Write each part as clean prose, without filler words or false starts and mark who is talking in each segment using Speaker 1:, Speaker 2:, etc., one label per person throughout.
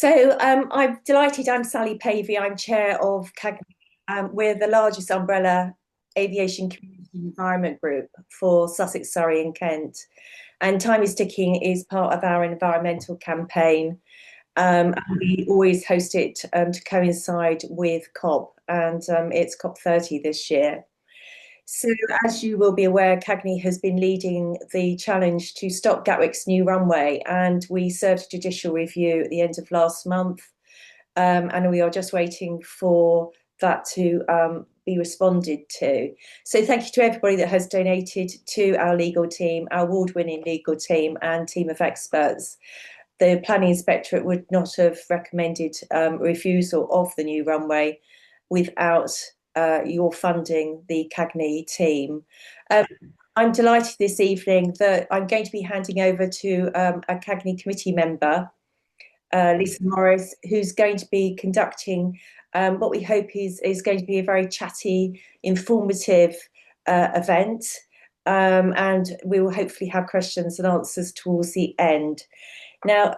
Speaker 1: I'm delighted. I'm Sally Pavey. I'm chair of CAGNE. We're the largest umbrella aviation community environment group for Sussex, Surrey, and Kent. And Time is Ticking is part of our environmental campaign. And we always host it to coincide with COP, and it's COP30 this year. So, as you will be aware, CAGNE has been leading the challenge to stop Gatwick's new runway, and we served a judicial review at the end of last month, and we are just waiting for that to be responded to. So, thank you to everybody that has donated to our legal team, our award-winning legal team, and team of experts. The planning inspectorate would not have recommended refusal of the new runway without your funding the CAGNE team. Um, I'm delighted this evening that I'm going to be handing over to a CAGNE committee member, Lisa Morris, who's going to be conducting what we hope is going to be a very chatty, informative event. And we will hopefully have questions and answers towards the end. Now,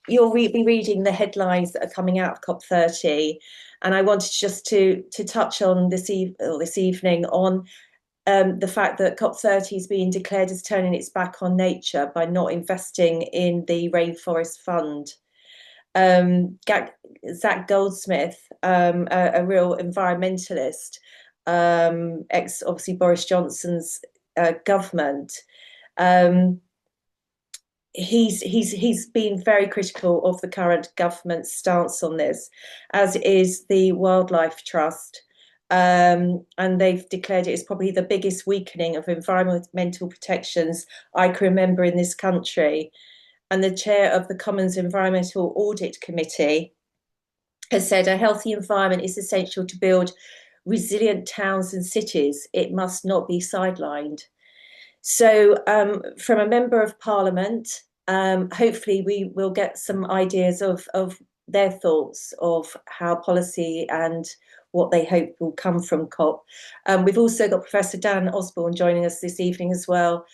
Speaker 1: you'll be reading the headlines that are coming out of COP30, and I wanted just to touch on this evening on the fact that COP30 is being declared as turning its back on nature by not investing in the Rainforest Fund. Zach Goldsmith, a real environmentalist, ex obviously Boris Johnson's government. He's been very critical of the current government's stance on this, as is the Wildlife Trust. And they've declared it as probably the biggest weakening of environmental protections I can remember in this country. And the chair of the Commons Environmental Audit Committee has said a healthy environment is essential to build resilient towns and cities. It must not be sidelined. So, from a member of Parliament, hopefully we will get some ideas of their thoughts of how policy and what they hope will come from COP. We've also got Professor Dan Osborn joining us this evening as well,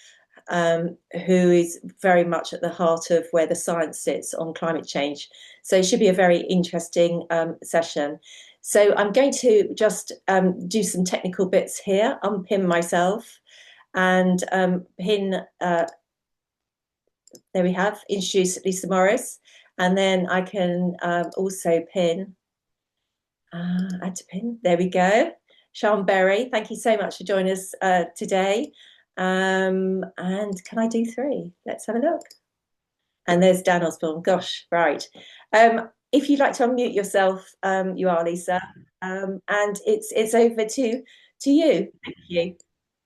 Speaker 1: who is very much at the heart of where the science sits on climate change. So it should be a very interesting session. So I'm going to just do some technical bits here, unpin myself, and pin, there we have, introduce Lisa Morris, and then I can also pin, add to pin, there we go. Sian Berry, thank you so much for joining us today. And can I do three? Let's have a look. And there's Dan Osborn, gosh, right. If you'd like to unmute yourself, you are, Lisa, and it's over to you. Thank you.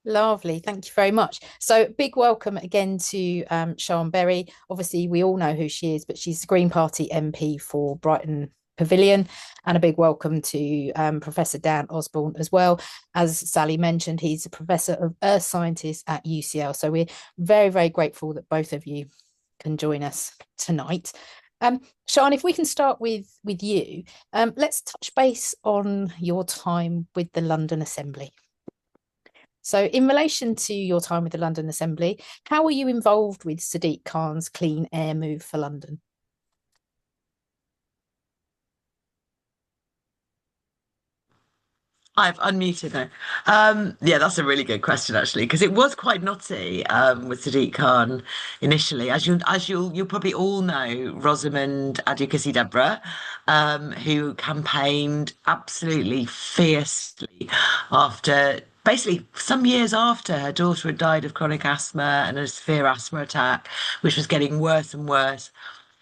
Speaker 2: Lovely, thank you very much. So big welcome again to Sian Berry. Obviously, we all know who she is, but she's the Green Party MP for Brighton Pavilion, and a big welcome to Professor Dan Osborn as well. As Sally mentioned, he's a Professor of Earth Sciences at UCL. So we're very, very grateful that both of you can join us tonight. Sian, if we can start with you, let's touch base on your time with the London Assembly. So in relation to your time with the London Assembly, how were you involved with Sadiq Khan's clean air move for London?
Speaker 3: I've unmuted now. Yeah, that's a really good question actually, because it was quite knotty with Sadiq Khan initially. You'll probably all know Rosamond Adukasi-Deborah, who campaigned absolutely fiercely after basically some years after her daughter had died of chronic asthma and a severe asthma attack, which was getting worse and worse.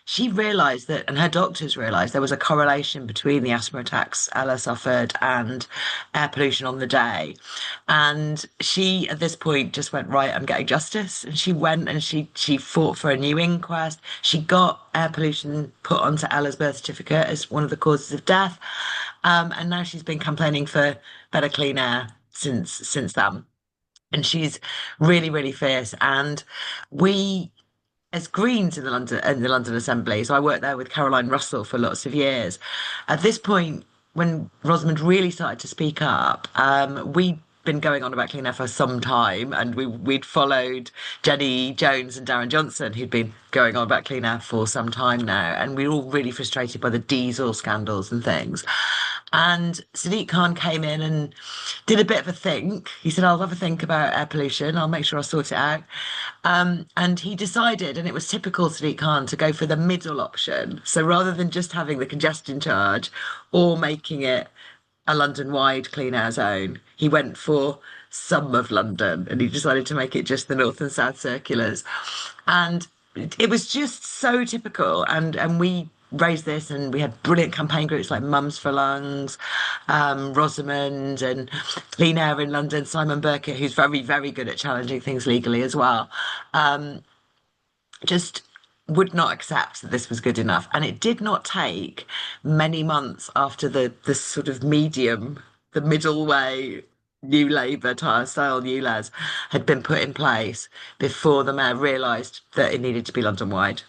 Speaker 3: She realised that, and her doctors realised, there was a correlation between the asthma attacks Ella suffered and air pollution on the day. And she, at this point, just went, right, I'm getting justice. And she went and she fought for a new inquest. She got air pollution put onto Ella's birth certificate as one of the causes of death. And now she's been campaigning for better clean air since then. And she's really, really fierce. And we, as Greens in the London Assembly, so I worked there with Caroline Russell for lots of years. At this point, when Rosamond really started to speak up, we been going on about clean air for some time, and we'd followed Jenny Jones and Darren Johnson, who'd been going on about clean air for some time now, and we were all really frustrated by the diesel scandals and things. And Sadiq Khan came in and did a bit of a think. He said, I'll have a think about air pollution. I'll make sure I sort it out. And he decided, and it was typical Sadiq Khan, to go for the middle option. So rather than just having the congestion charge or making it a London-wide clean air zone, he went for some of London, and he decided to make it just the north and south circulars. And it was just so typical. And we raised this, and we had brilliant campaign groups like Mums for Lungs, Rosamond, and Clean Air in London, Simon Burkett, who's very, very good at challenging things legally as well. Just would not accept that this was good enough. And it did not take many months after the sort of medium, the middle way, New Labour style New Les had been put in place before the mayor realised that it needed to be London wide.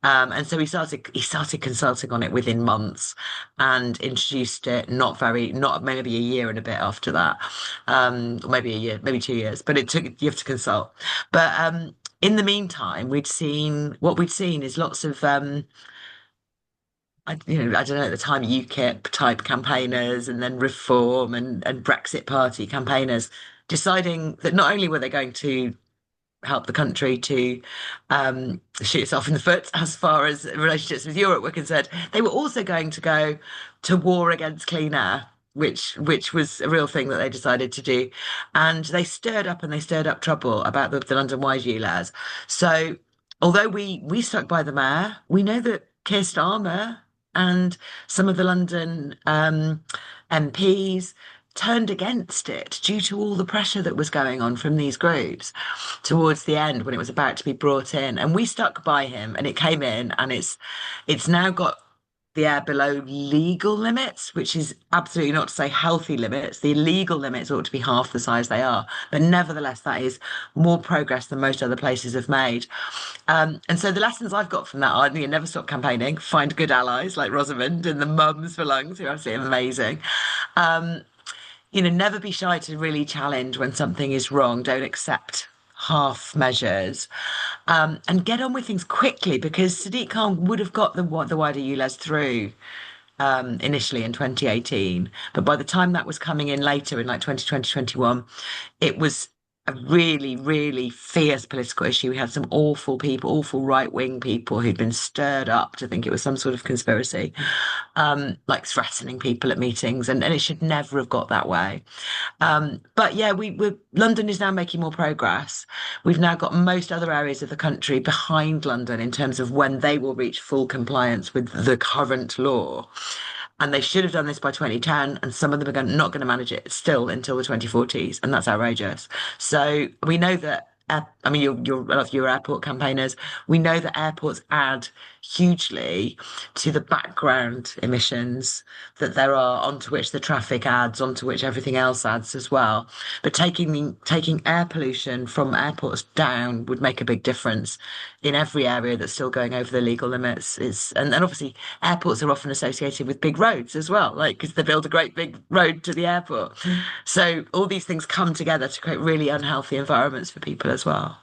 Speaker 3: And so he started consulting on it within months and introduced it not maybe a year and a bit after that, or maybe a year, maybe 2 years, but you have to consult. But in the meantime, we'd seen is lots of I don't know at the time UKIP type campaigners, and then Reform and Brexit Party campaigners deciding that not only were they going to help the country to shoot itself in the foot as far as relationships with Europe were concerned, they were also going to go to war against clean air, which was a real thing that they decided to do. And they stirred up trouble about the London Wide ULEZ. So although we stuck by the mayor, we know that Keir Starmer and some of the London MPs turned against it due to all the pressure that was going on from these groups towards the end when it was about to be brought in. And we stuck by him, and it came in, and it's now got the air below legal limits, which is absolutely not to say healthy limits. The legal limits ought to be half the size they are. But nevertheless, that is more progress than most other places have made. And so the lessons I've got from that are, never stop campaigning, find good allies like Rosamond and the Mums for Lungs, who are absolutely amazing. Never be shy to really challenge when something is wrong. Don't accept half measures, and get on with things quickly, because Sadiq Khan would have got the wider ULEZ through initially in 2018. But by the time that was coming in later in like 2020, 2021, it was a really, really fierce political issue. We had some awful people, awful right-wing people who'd been stirred up to think it was some sort of conspiracy, like threatening people at meetings, and it should never have got that way. But yeah, London is now making more progress. We've now got most other areas of the country behind London in terms of when they will reach full compliance with the current law. And they should have done this by 2010, and some of them are not going to manage it still until the 2040s, and that's outrageous. So we know that, you're a lot of your airport campaigners. We know that airports add hugely to the background emissions that there are, onto which the traffic adds, onto which everything else adds as well. But taking air pollution from airports down would make a big difference in every area that's still going over the legal limits. And obviously airports are often associated with big roads as well, like because they build a great big road to the airport. So all these things come together to create really unhealthy environments for people as well.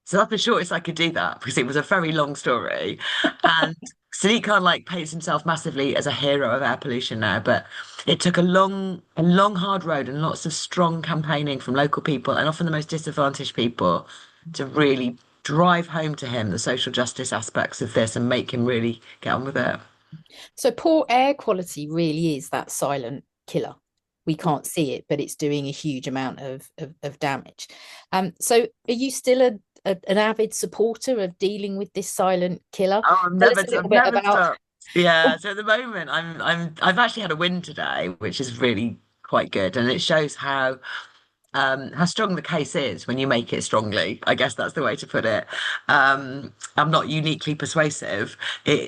Speaker 3: So that's the shortest I could do that, because it was a very long story. And Sadiq Khan paints himself massively as a hero of air pollution now, but it took a long, hard road and lots of strong campaigning from local people, and often the most disadvantaged people, to really drive home to him the social justice aspects of this and make him really get on with it.
Speaker 2: So poor air quality really is that silent killer. We can't see it, but it's doing a huge amount of damage. So are you still an avid supporter of dealing with this silent killer?
Speaker 3: Oh, I've never stopped. Yeah, so at the moment I've actually had a win today, which is really quite good, and it shows how strong the case is when you make it strongly. I guess that's the way to put it. I'm not uniquely persuasive.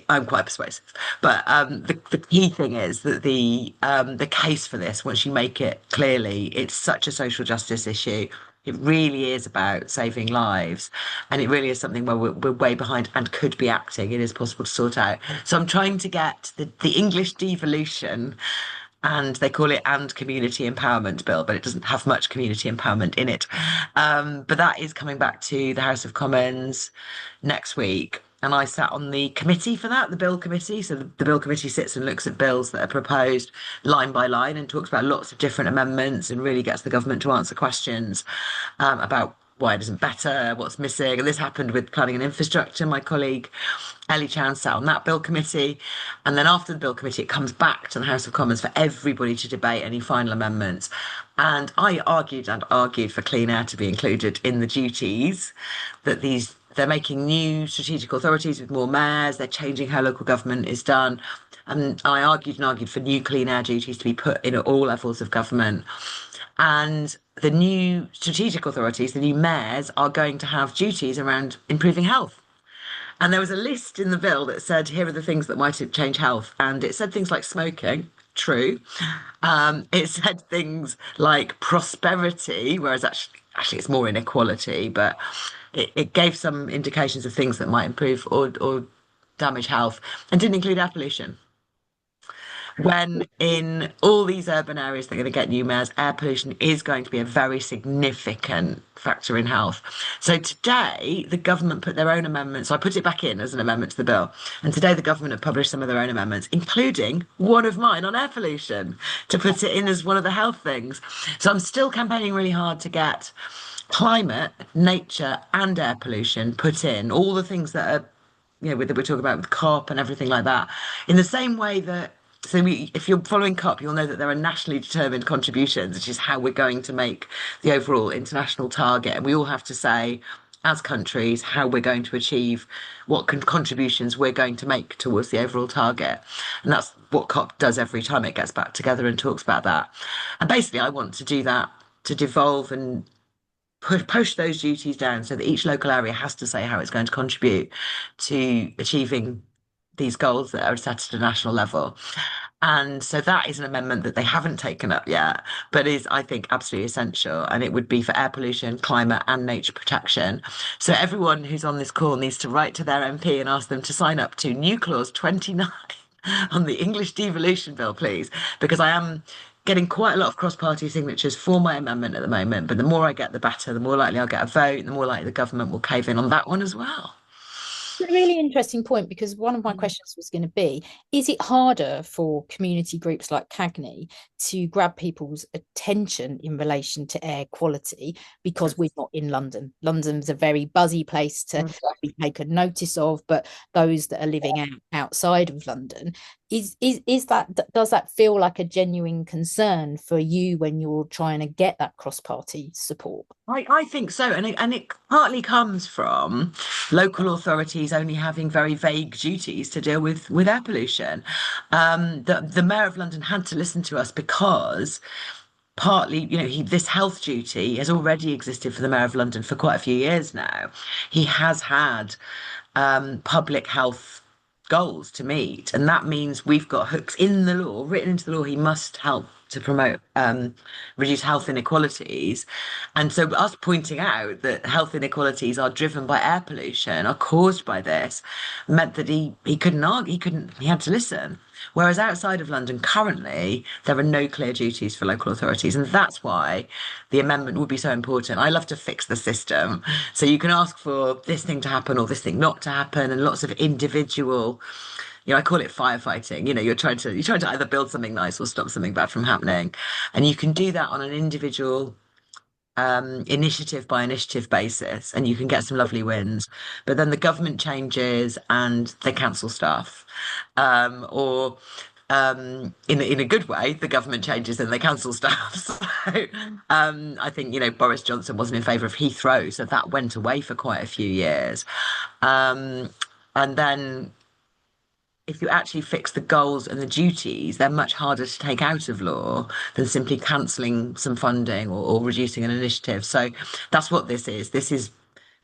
Speaker 3: I'm quite persuasive, but the key thing is that the case for this, once you make it clearly, it's such a social justice issue. It really is about saving lives, and it really is something where we're way behind and could be acting. It is possible to sort out. So I'm trying to get the English devolution and they call it and community empowerment bill, but it doesn't have much community empowerment in it. But that is coming back to the House of Commons next week. And I sat on the committee for that, the bill committee. So the bill committee sits and looks at bills that are proposed line by line and talks about lots of different amendments and really gets the government to answer questions about why it isn't better, what's missing. And this happened with planning and infrastructure. My colleague Ellie Chan sat on that bill committee. And then after the bill committee, it comes back to the House of Commons for everybody to debate any final amendments. And I argued and argued for clean air to be included in the duties that they're making new strategic authorities with more mayors, they're changing how local government is done. And I argued and argued for new clean air duties to be put in at all levels of government. And the new strategic authorities, the new mayors, are going to have duties around improving health. And there was a list in the bill that said, here are the things that might change health. And it said things like smoking, true. It said things like prosperity, whereas actually it's more inequality, but it gave some indications of things that might improve or damage health, and didn't include air pollution. When in all these urban areas that are going to get new mayors, air pollution is going to be a very significant factor in health. So today, the government put their own amendments. So I put it back in as an amendment to the bill. And today, the government have published some of their own amendments, including one of mine on air pollution, to put it in as one of the health things. So I'm still campaigning really hard to get climate, nature, and air pollution put in, all the things that are, that we're talking about with COP and everything like that, in the same way that if you're following COP, you'll know that there are nationally determined contributions, which is how we're going to make the overall international target. And we all have to say, as countries, how we're going to achieve what contributions we're going to make towards the overall target. And that's what COP does every time it gets back together and talks about that. And basically, I want to do that, to devolve and push those duties down so that each local area has to say how it's going to contribute to achieving these goals that are set at a national level. And so that is an amendment that they haven't taken up yet, but is, I think, absolutely essential. And it would be for air pollution, climate, and nature protection. So everyone who's on this call needs to write to their MP and ask them to sign up to new clause 29 on the English devolution bill, please, because I am getting quite a lot of cross-party signatures for my amendment at the moment. But the more I get, the better. The more likely I'll get a vote, and the more likely the government will cave in on that one as well.
Speaker 2: A really interesting point, because one of my questions was going to be, is it harder for community groups like CAGNE to grab people's attention in relation to air quality because we're not in London? London's a very buzzy place to be taken notice of, but those that are living outside of London, does that feel like a genuine concern for you when you're trying to get that cross-party support?
Speaker 3: I think so, and it partly comes from local authorities only having very vague duties to deal with air pollution. The Mayor of London had to listen to us because partly, this health duty has already existed for the Mayor of London for quite a few years now. He has had public health goals to meet, and that means we've got hooks in the law, written into the law. He must help to promote reduce health inequalities. And so us pointing out that health inequalities are driven by air pollution, are caused by this, meant that he couldn't argue, he had to listen. Whereas outside of London, currently, there are no clear duties for local authorities. And that's why the amendment would be so important. I love to fix the system. So you can ask for this thing to happen or this thing not to happen, and lots of individual, I call it firefighting. You're trying to either build something nice or stop something bad from happening. And you can do that on an individual initiative by initiative basis, and you can get some lovely wins. But then the government changes and they cancel stuff, or in a good way, the government changes and they cancel stuff. So I think Boris Johnson wasn't in favour of Heathrow, so that went away for quite a few years, and then if you actually fix the goals and the duties, they're much harder to take out of law than simply cancelling some funding or reducing an initiative. So that's what this is. This is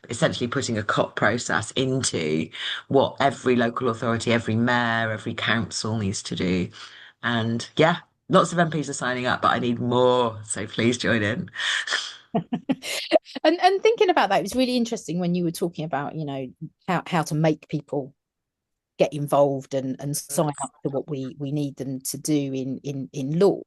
Speaker 3: essentially putting a COP process into what every local authority, every mayor, every council needs to do. And yeah, lots of MPs are signing up, but I need more. So please join in.
Speaker 2: And thinking about that, it was really interesting when you were talking about, how to make people get involved and sign up to what we need them to do in law.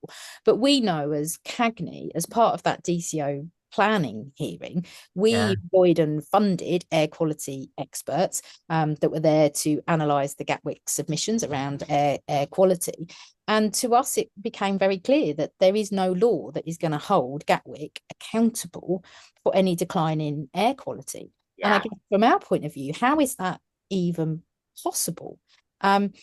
Speaker 2: But we know as CAGNE, as part of that DCO planning hearing, we employed and funded air quality experts that were there to analyse the Gatwick submissions around air quality. And to us, it became very clear that there is no law that is going to hold Gatwick accountable for any decline in air quality. And I guess from our point of view, how is that even possible? And,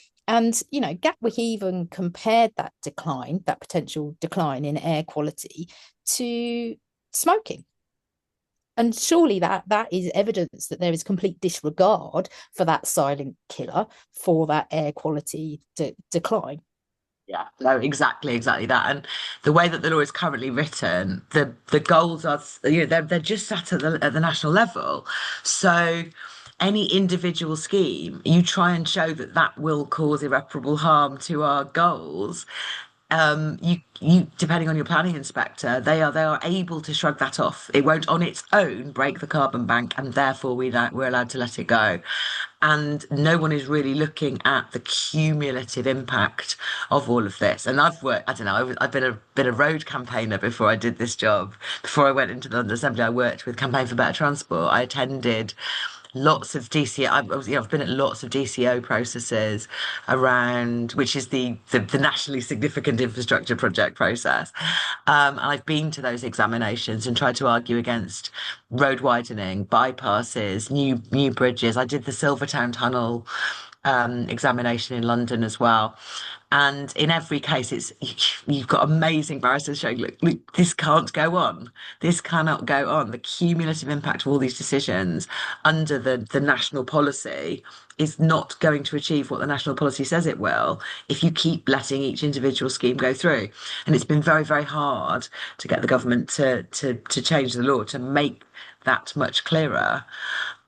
Speaker 2: you know, Gatwick even compared that decline, that potential decline in air quality, to smoking. And surely that is evidence that there is complete disregard for that silent killer, for that air quality decline.
Speaker 3: Yeah, no, exactly that. And the way that the law is currently written, the goals are, you know, they're just sat at the national level. So any individual scheme, you try and show that that will cause irreparable harm to our goals. You depending on your planning inspector, they are able to shrug that off. It won't on its own break the carbon bank, and therefore we're allowed to let it go. And no one is really looking at the cumulative impact of all of this. And I've worked, I don't know, I've been a road campaigner before I did this job. Before I went into the London Assembly, I worked with Campaign for Better Transport. I attended lots of DCO. I've been at lots of DCO processes around, which is the nationally significant infrastructure project process. And I've been to those examinations and tried to argue against road widening, bypasses, new bridges. I did the Silvertown Tunnel examination in London as well. And in every case, you've got amazing barristers showing, look, this can't go on. This cannot go on. The cumulative impact of all these decisions under the national policy is not going to achieve what the national policy says it will if you keep letting each individual scheme go through. And it's been very, very hard to get the government to change the law to make that much clearer.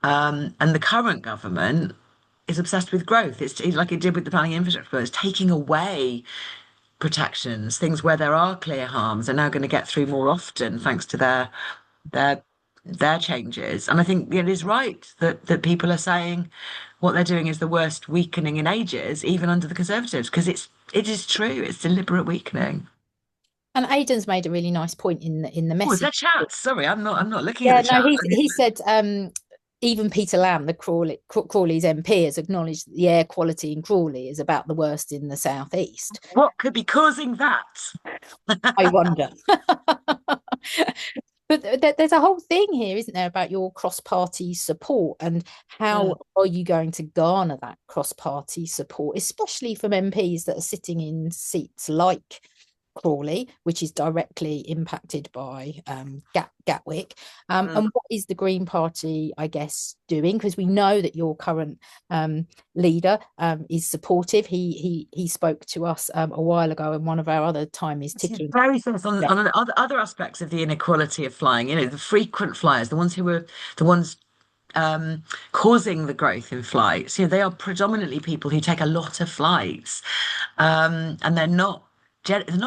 Speaker 3: And the current government is obsessed with growth. It's like it did with the planning infrastructure bill. It's taking away protections, things where there are clear harms are now going to get through more often thanks to their changes. And I think it is right that people are saying what they're doing is the worst weakening in ages, even under the Conservatives, because it is true. It's deliberate weakening.
Speaker 2: And Aidan's made a really nice point in the message.
Speaker 3: Oh, is there chat? Sorry, I'm not looking at the chat.
Speaker 2: He said even Peter Lamb, Crawley's MP, has acknowledged that the air quality in Crawley is about the worst in the southeast.
Speaker 3: What could be causing that?
Speaker 2: I wonder. But there's a whole thing here, isn't there, about your cross-party support and how are you going to garner that cross-party support, especially from MPs that are sitting in seats like Crawley, which is directly impacted by Gatwick. And what is the Green Party, I guess, doing? Because we know that your current leader is supportive. He spoke to us a while ago, and one of our other time is ticking.
Speaker 3: Very focused on other aspects of the inequality of flying. You know, the frequent flyers, the ones who were the ones causing the growth in flights. You know, they are predominantly people who take a lot of flights, and they're not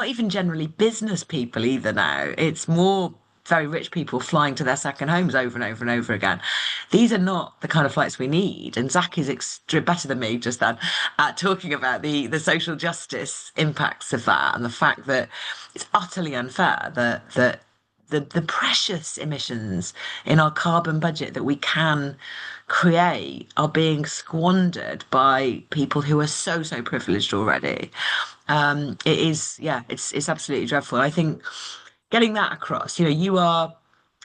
Speaker 3: even generally business people either now. It's more very rich people flying to their second homes over and over and over again. These are not the kind of flights we need. And Zach is better than me just then at talking about the social justice impacts of that and the fact that it's utterly unfair that the precious emissions in our carbon budget that we can create are being squandered by people who are so privileged already. It's absolutely dreadful. I think getting that across, you know, you are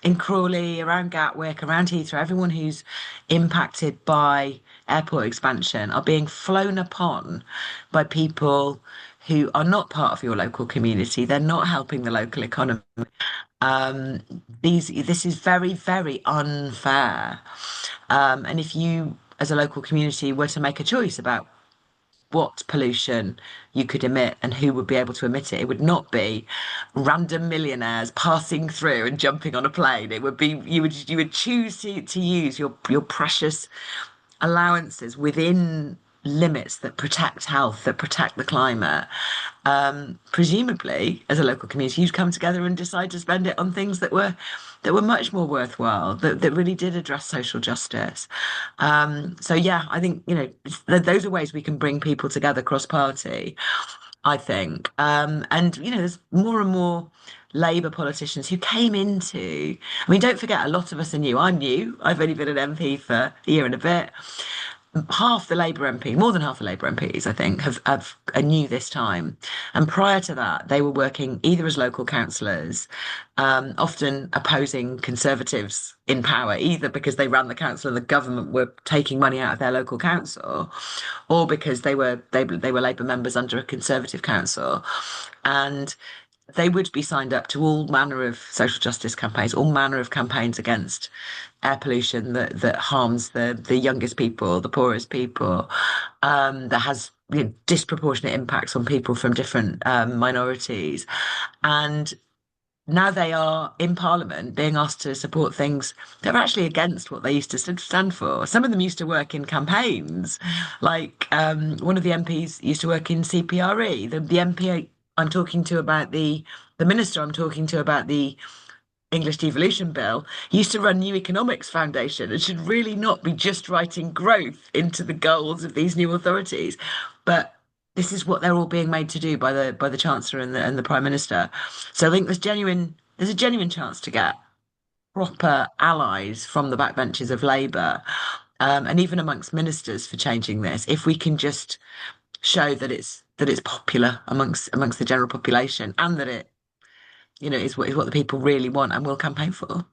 Speaker 3: in Crawley, around Gatwick, around Heathrow, everyone who's impacted by airport expansion are being flown upon by people who are not part of your local community. They're not helping the local economy. This is very, very unfair. And if you, as a local community, were to make a choice about what pollution you could emit and who would be able to emit it, it would not be random millionaires passing through and jumping on a plane. It would be you would choose to use your precious allowances within limits that protect health, that protect the climate, presumably as a local community, you'd come together and decide to spend it on things that were much more worthwhile, that really did address social justice. So yeah, I think, you know, those are ways we can bring people together cross-party, I think. And you know, there's more and more Labour politicians who came into, I mean, don't forget, a lot of us are new. I'm new. I've only been an MP for a year and a bit. Half the Labour MP, more than half the Labour MPs, I think, are new this time. And prior to that, they were working either as local councillors, often opposing Conservatives in power, either because they ran the council and the government were taking money out of their local council, or because they were Labour members under a Conservative council. And they would be signed up to all manner of social justice campaigns, all manner of campaigns against air pollution that harms the youngest people, the poorest people, that has, you know, disproportionate impacts on people from different minorities. And now they are in Parliament being asked to support things that are actually against what they used to stand for. Some of them used to work in campaigns, like one of the MPs used to work in CPRE. The MP I'm talking to about the minister I'm talking to about the English Devolution Bill used to run New Economics Foundation and should really not be just writing growth into the goals of these new authorities. But this is what they're all being made to do by the Chancellor and the Prime Minister. So I think there's a genuine chance to get proper allies from the backbenches of Labour, and even amongst ministers for changing this, if we can just show that it's popular amongst the general population, and that it, you know, is what the people really want and will campaign for.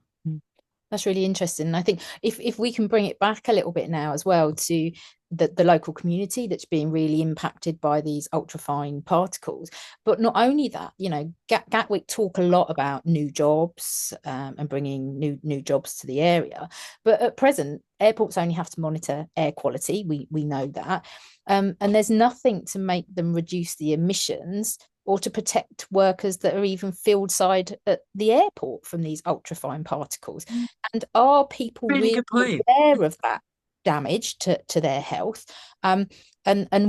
Speaker 2: That's really interesting. And I think if we can bring it back a little bit now as well to the local community that's being really impacted by these ultrafine particles. But not only that, you know, Gatwick talk a lot about new jobs, and bringing new jobs to the area. But at present, airports only have to monitor air quality. We know that. And there's nothing to make them reduce the emissions or to protect workers that are even field side at the airport from these ultrafine particles. And are people
Speaker 3: Really
Speaker 2: really
Speaker 3: good point.
Speaker 2: aware of that damage to their health? And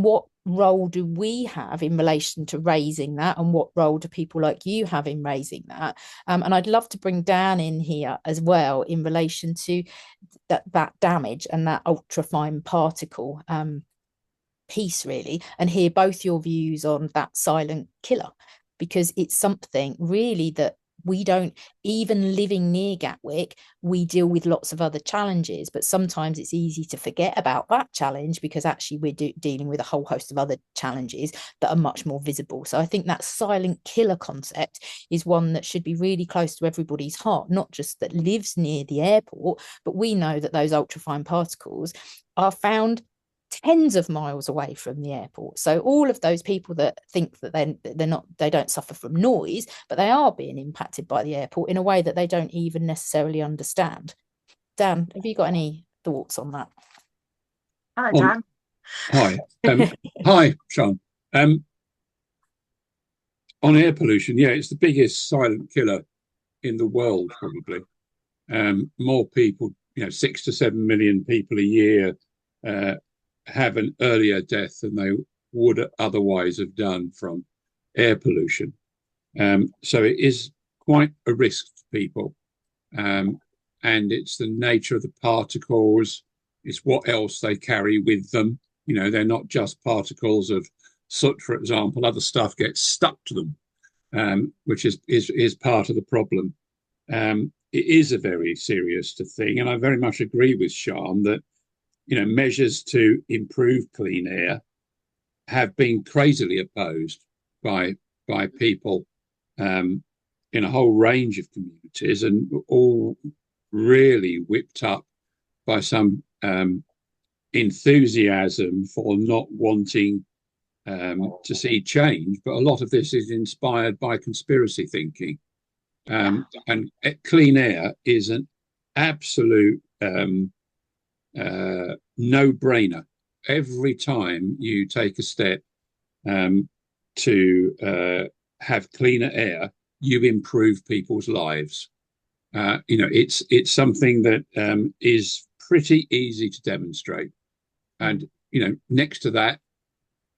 Speaker 2: what role do we have in relation to raising that, and what role do people like you have in raising that? And I'd love to bring Dan in here as well in relation to that damage and that ultrafine particle piece, really, and hear both your views on that silent killer, because it's something really that we don't, even living near Gatwick, we deal with lots of other challenges, but sometimes it's easy to forget about that challenge because actually we're dealing with a whole host of other challenges that are much more visible. So I think that silent killer concept is one that should be really close to everybody's heart, not just that lives near the airport, but we know that those ultrafine particles are found tens of miles away from the airport. So all of those people that think that they don't suffer from noise, but they are being impacted by the airport in a way that they don't even necessarily understand. Dan, have you got any thoughts on that?
Speaker 3: Hello, Dan.
Speaker 4: Hi. Hi, Sian. On air pollution, yeah, it's the biggest silent killer in the world, probably. More people, 6 to 7 million people a year have an earlier death than they would otherwise have done from air pollution. So it is quite a risk to people. And it's the nature of the particles. It's what else they carry with them. They're not just particles of soot, for example. Other stuff gets stuck to them, which is part of the problem. It is a very serious thing. And I very much agree with Sian that measures to improve clean air have been crazily opposed by people in a whole range of communities, and all really whipped up by some enthusiasm for not wanting to see change. But a lot of this is inspired by conspiracy thinking. And clean air is an absolute no-brainer. Every time you take a step to have cleaner air, you improve people's lives. It's something that is pretty easy to demonstrate. And next to that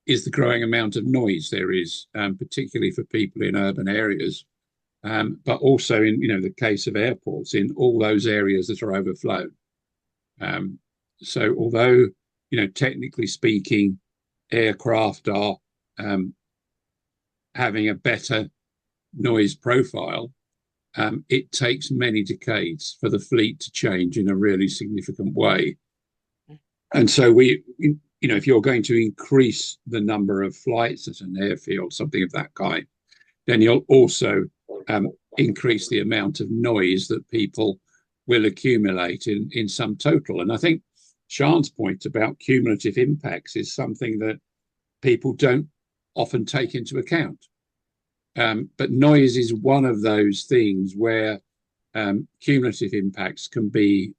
Speaker 4: is the growing amount of noise there is, particularly for people in urban areas, but also in the case of airports, in all those areas that are overflown. So although technically speaking, aircraft are having a better noise profile, it takes many decades for the fleet to change in a really significant way. And so if you're going to increase the number of flights at an airfield, something of that kind, then you'll also increase the amount of noise that people will accumulate in sum total. And I think Sian's point about cumulative impacts is something that people don't often take into account. But noise is one of those things where cumulative impacts can be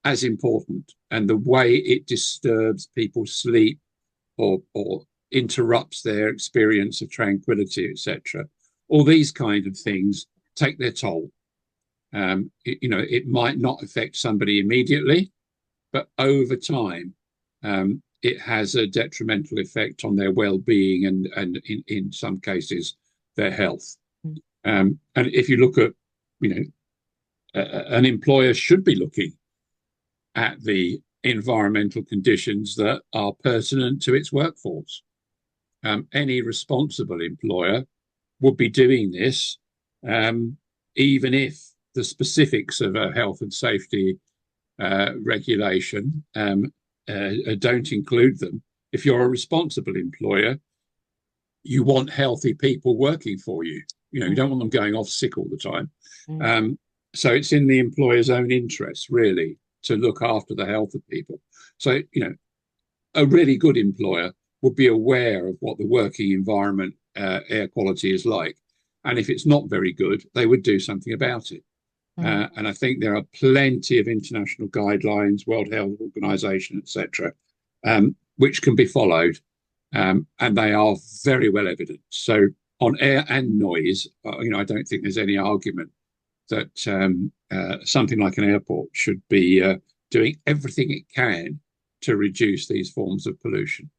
Speaker 4: as important, and the way it disturbs people's sleep or interrupts their experience of tranquility, etc. All these kind of things take their toll. It might not affect somebody immediately, but over time, it has a detrimental effect on their well-being and in some cases, their health. And if you look at, an employer should be looking at the environmental conditions that are pertinent to its workforce. Any responsible employer would be doing this, even if the specifics of a health and safety regulation don't include them. If you're a responsible employer, you want healthy people working for you. You don't want them going off sick all the time. So it's in the employer's own interest, really, to look after the health of people. So, a really good employer would be aware of what the working environment, air quality is like. And if it's not very good, they would do something about it. And I think there are plenty of international guidelines, World Health Organization, etc., which can be followed. And they are very well evidenced. So on air and noise, I don't think there's any argument that something like an airport should be doing everything it can to reduce these forms of pollution.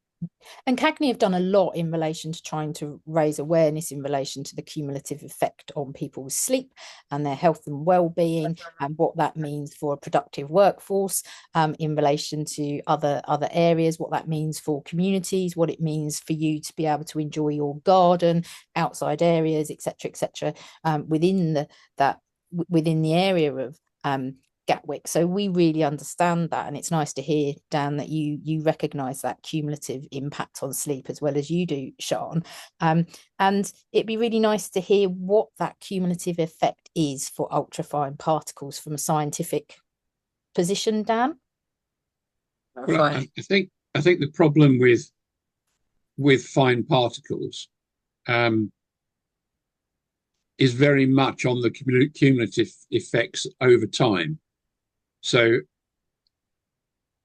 Speaker 2: And CAGNE have done a lot in relation to trying to raise awareness in relation to the cumulative effect on people's sleep and their health and well-being, and what that means for a productive workforce, in relation to other areas, what that means for communities, what it means for you to be able to enjoy your garden, outside areas, etc., within the area of Gatwick. So we really understand that, and it's nice to hear, Dan, that you recognise that cumulative impact on sleep as well as you do, Sian. And it'd be really nice to hear what that cumulative effect is for ultrafine particles from a scientific position, Dan.
Speaker 4: Well, I think the problem with fine particles is very much on the cumulative effects over time. So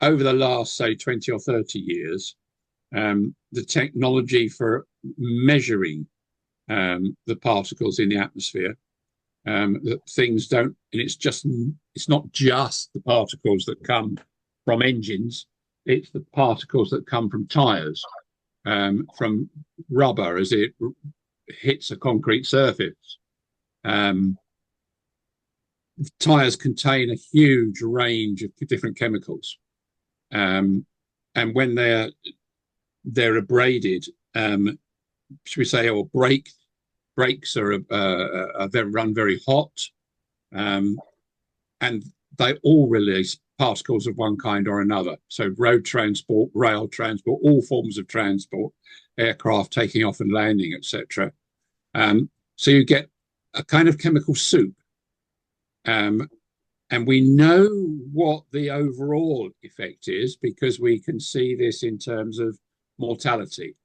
Speaker 4: over the last, say, 20 or 30 years, the technology for measuring the particles in the atmosphere, that things don't, and it's not just the particles that come from engines, it's the particles that come from tyres, from rubber as it hits a concrete surface. Tyres contain a huge range of different chemicals, and when they're abraded, should we say, or brakes are run very hot, and they all release particles of one kind or another. So road transport, rail transport, all forms of transport, aircraft taking off and landing, etc. So you get a kind of chemical soup. And we know what the overall effect is because we can see this in terms of mortality.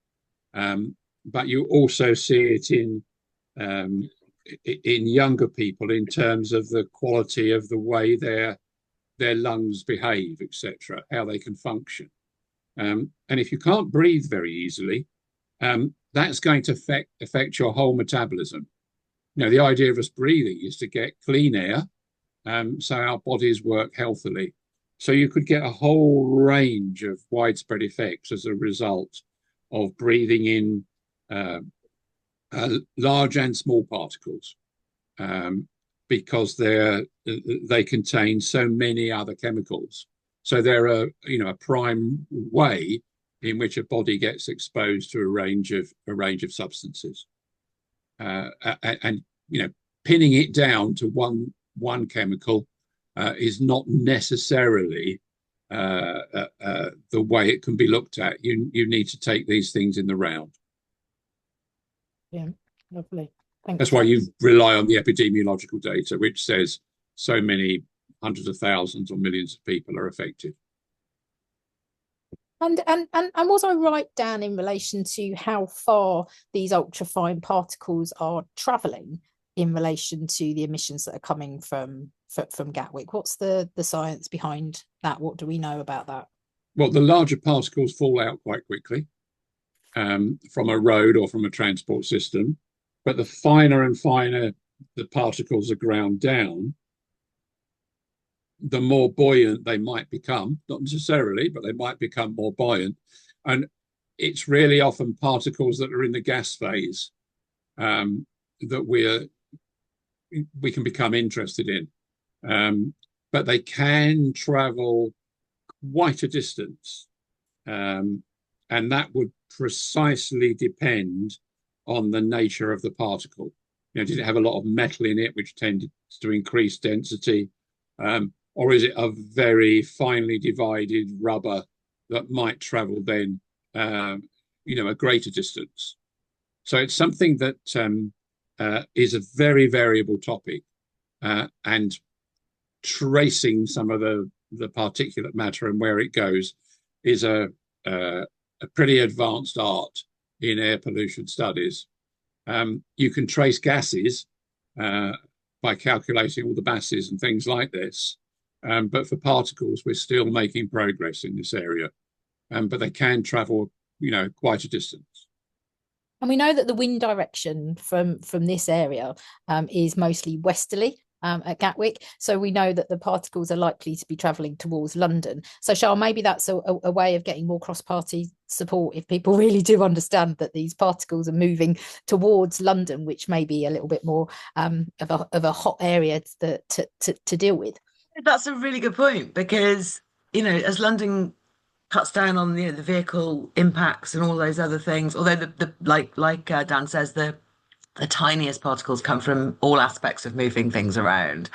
Speaker 4: But you also see it in younger people in terms of the quality of the way their lungs behave, etc., how they can function. And if you can't breathe very easily, that's going to affect your whole metabolism. The idea of us breathing is to get clean air, so our bodies work healthily. So you could get a whole range of widespread effects as a result of breathing in large and small particles, because they contain so many other chemicals. So they're a prime way in which a body gets exposed to a range of substances, and pinning it down to one chemical is not necessarily the way it can be looked at. You need to take these things in the round.
Speaker 2: Yeah, lovely. Thank
Speaker 4: That's
Speaker 2: you.
Speaker 4: why you rely on the epidemiological data, which says so many hundreds of thousands or millions of people are affected.
Speaker 2: And was I right, Dan, in relation to how far these ultrafine particles are travelling in relation to the emissions that are coming from Gatwick? What's the science behind that? What do we know about that?
Speaker 4: Well, the larger particles fall out quite quickly from a road or from a transport system, but the finer and finer the particles are ground down, the more buoyant they might become. Not necessarily, but they might become more buoyant. And it's really often particles that are in the gas phase that we can become interested in. But they can travel quite a distance. And that would precisely depend on the nature of the particle. Did it have a lot of metal in it, which tended to increase density? Or is it a very finely divided rubber that might travel then, a greater distance? So it's something that is a very variable topic, and tracing some of the particulate matter and where it goes is a pretty advanced art in air pollution studies. You can trace gases by calculating all the masses and things like this. But for particles, we're still making progress in this area. But they can travel, quite a distance.
Speaker 2: And we know that the wind direction from this area is mostly westerly at Gatwick. So we know that the particles are likely to be travelling towards London. So Charles, maybe that's a way of getting more cross-party support if people really do understand that these particles are moving towards London, which may be a little bit more of a hot area to deal with.
Speaker 3: That's a really good point, because, as London cuts down on the vehicle impacts and all those other things, although like Dan says, the tiniest particles come from all aspects of moving things around,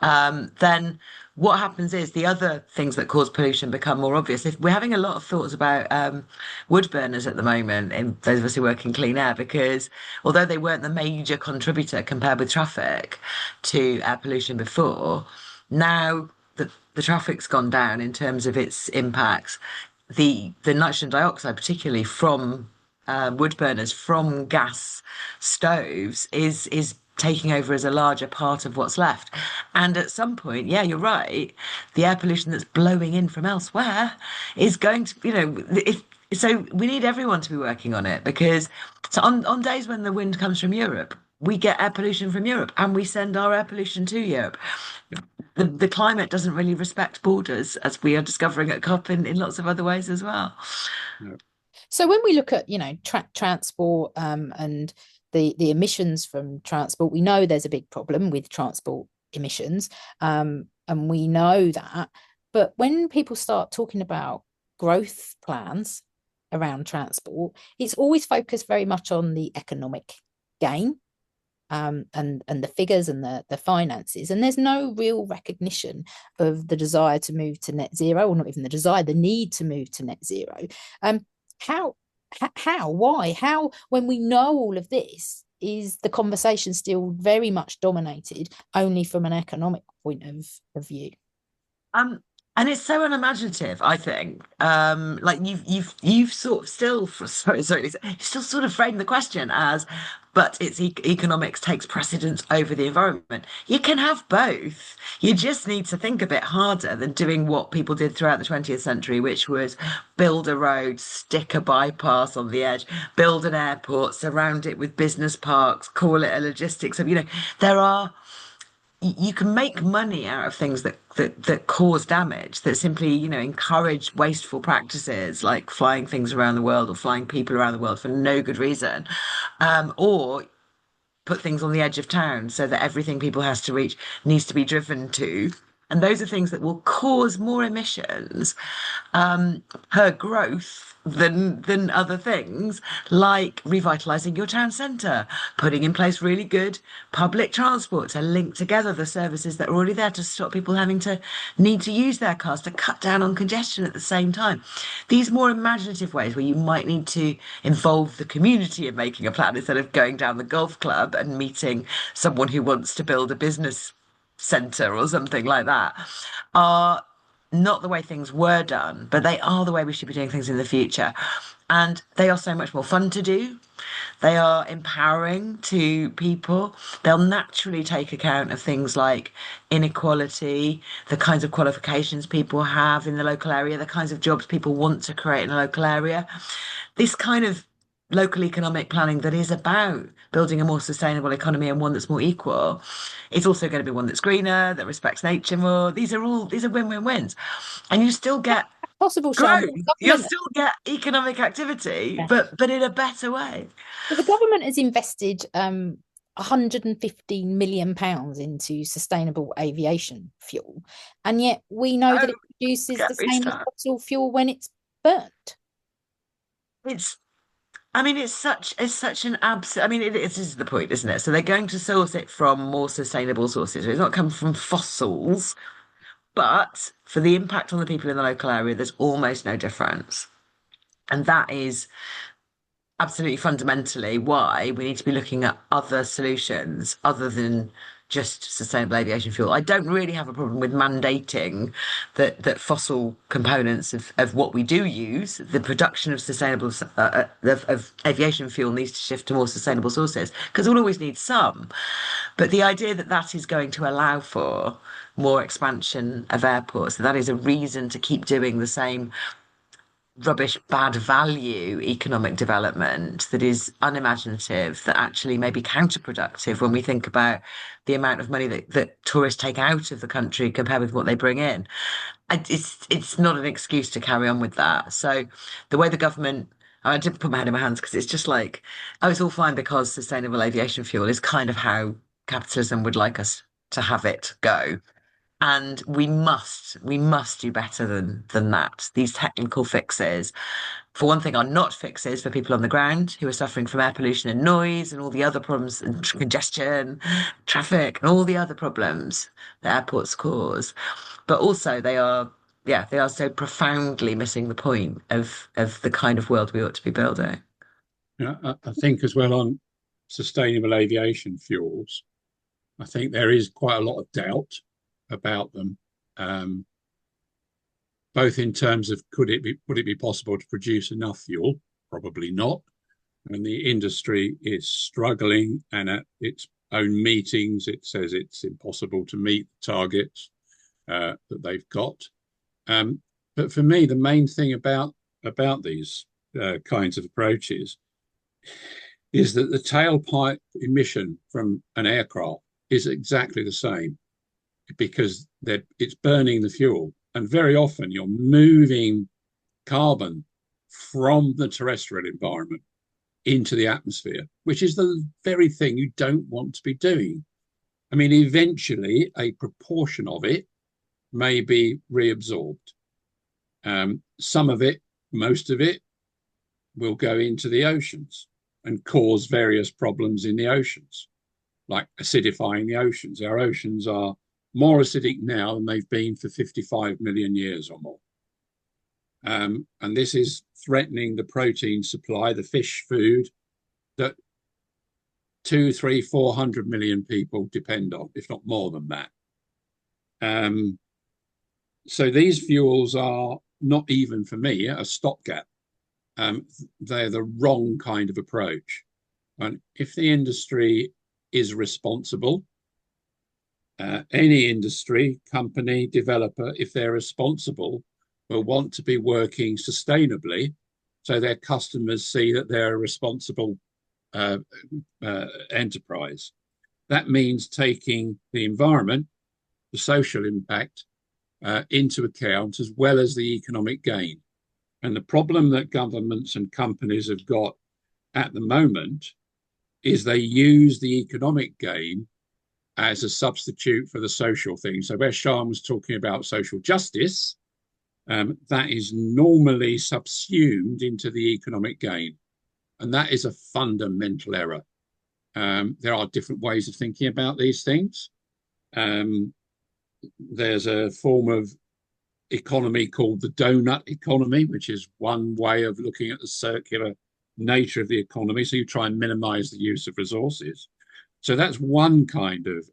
Speaker 3: then what happens is the other things that cause pollution become more obvious. If we're having a lot of thoughts about wood burners at the moment, in those of us who work in clean air, because although they weren't the major contributor compared with traffic to air pollution before, now that the traffic's gone down in terms of its impacts, the nitrogen dioxide, particularly from wood burners, from gas stoves, is taking over as a larger part of what's left. And at some point, yeah, you're right, the air pollution that's blowing in from elsewhere is going to, so we need everyone to be working on it, because so on days when the wind comes from Europe, we get air pollution from Europe and we send our air pollution to Europe. The climate doesn't really respect borders, as we are discovering at COP in lots of other ways as well.
Speaker 4: No.
Speaker 2: So when we look at, transport and the emissions from transport, we know there's a big problem with transport emissions, and we know that. But when people start talking about growth plans around transport, it's always focused very much on the economic gain, and the figures and the finances, and there's no real recognition of the desire to move to net zero, or not even the desire, the need to move to net zero. Why, when we know all of this, is the conversation still very much dominated only from an economic point of view?
Speaker 3: And it's so unimaginative, I think. Like you've sort of still, you still sort of frame the question as, but it's economics takes precedence over the environment. You can have both. You just need to think a bit harder than doing what people did throughout the 20th century, which was build a road, stick a bypass on the edge, build an airport, surround it with business parks, call it a logistics hub. There are you can make money out of things that cause damage, that simply, encourage wasteful practices like flying things around the world or flying people around the world for no good reason, or put things on the edge of town so that everything people has to reach needs to be driven to. And those are things that will cause more emissions per growth than other things, like revitalizing your town centre, putting in place really good public transport to link together the services that are already there to stop people having to need to use their cars, to cut down on congestion at the same time. These more imaginative ways where you might need to involve the community in making a plan instead of going down the golf club and meeting someone who wants to build a business centre or something like that, are not the way things were done, but they are the way we should be doing things in the future. And they are so much more fun to do. They are empowering to people. They'll naturally take account of things like inequality, the kinds of qualifications people have in the local area, the kinds of jobs people want to create in a local area. This kind of local economic planning that is about building a more sustainable economy and one that's more equal. It's also going to be one that's greener, that respects nature more. These are win-win-wins. And you still get
Speaker 2: Possible, Sian,
Speaker 3: growth, you'll still get economic activity,
Speaker 2: yeah.
Speaker 3: but in a better way.
Speaker 2: Well, the government has invested 115 million pounds into sustainable aviation fuel, and yet we know that it produces the same as fossil fuel when it's burnt.
Speaker 3: It's such an absolute. I mean, this is the point, isn't it? So they're going to source it from more sustainable sources. So it's not coming from fossils, but for the impact on the people in the local area, there's almost no difference. And that is absolutely fundamentally why we need to be looking at other solutions other than just sustainable aviation fuel. I don't really have a problem with mandating that fossil components of what we do use, the production of sustainable of aviation fuel needs to shift to more sustainable sources, because we'll always need some. But the idea that that is going to allow for more expansion of airports, that is a reason to keep doing the same rubbish, bad value economic development that is unimaginative, that actually may be counterproductive when we think about the amount of money that tourists take out of the country compared with what they bring in. It's not an excuse to carry on with that. So the way the government, I didn't put my head in my hands because it's just like, oh, it's all fine because sustainable aviation fuel is kind of how capitalism would like us to have it go. And we must do better than that. These technical fixes, for one thing, are not fixes for people on the ground who are suffering from air pollution and noise and all the other problems and congestion, traffic, and all the other problems that airports cause. But also they are so profoundly missing the point of the kind of world we ought to be building.
Speaker 4: Yeah, I think as well on sustainable aviation fuels, I think there is quite a lot of doubt about them, both in terms of would it be possible to produce enough fuel? Probably not. And the industry is struggling, and at its own meetings, it says it's impossible to meet the targets that they've got. But for me, the main thing about these kinds of approaches is that the tailpipe emission from an aircraft is exactly the same, because it's burning the fuel. And very often you're moving carbon from the terrestrial environment into the atmosphere, which is the very thing you don't want to be doing. I mean, eventually a proportion of it may be reabsorbed. Some of it, most of it, will go into the oceans and cause various problems in the oceans, like acidifying the oceans. Our oceans are more acidic now than they've been for 55 million years or more. And this is threatening the protein supply, the fish food that 200, 300, 400 million people depend on, if not more than that. So these fuels are not even, for me, a stopgap. They're the wrong kind of approach. And if the industry is responsible, any industry, company, developer, if they're responsible, will want to be working sustainably, so their customers see that they're a responsible enterprise. That means taking the environment, the social impact into account, as well as the economic gain. And the problem that governments and companies have got at the moment is they use the economic gain as a substitute for the social thing. So where Sian was talking about social justice, that is normally subsumed into the economic gain. And that is a fundamental error. There are different ways of thinking about these things. There's a form of economy called the donut economy, which is one way of looking at the circular nature of the economy. So you try and minimize the use of resources. So that's one kind of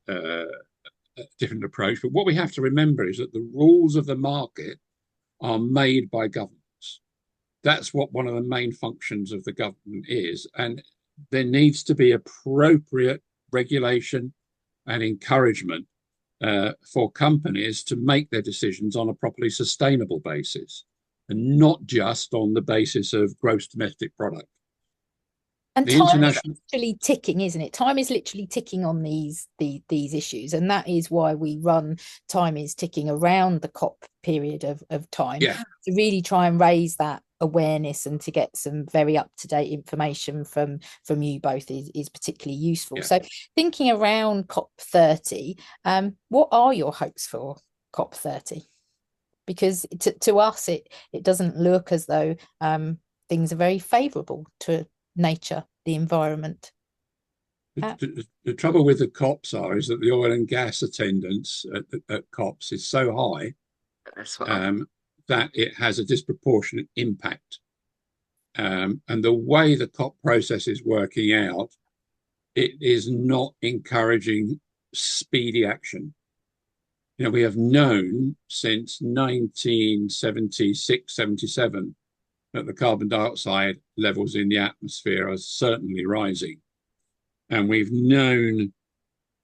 Speaker 4: different approach. But what we have to remember is that the rules of the market are made by governments. That's what one of the main functions of the government is. And there needs to be appropriate regulation and encouragement for companies to make their decisions on a properly sustainable basis and not just on the basis of gross domestic product.
Speaker 2: And time is literally ticking, isn't it? Time is literally ticking on these issues, and that is why we run Time is Ticking around the COP period of time, to really try and raise that awareness and to get some very up-to-date information from you both is particularly useful. So thinking around COP30, what are your hopes for COP30? Because to us it doesn't look as though things are very favourable to nature, the environment.
Speaker 4: The trouble with the COPs is that the oil and gas attendance at COPs is so high that it has a disproportionate impact. And the way the COP process is working out, it is not encouraging speedy action. You know, we have known since 1976, 77 that the carbon dioxide levels in the atmosphere are certainly rising. And we've known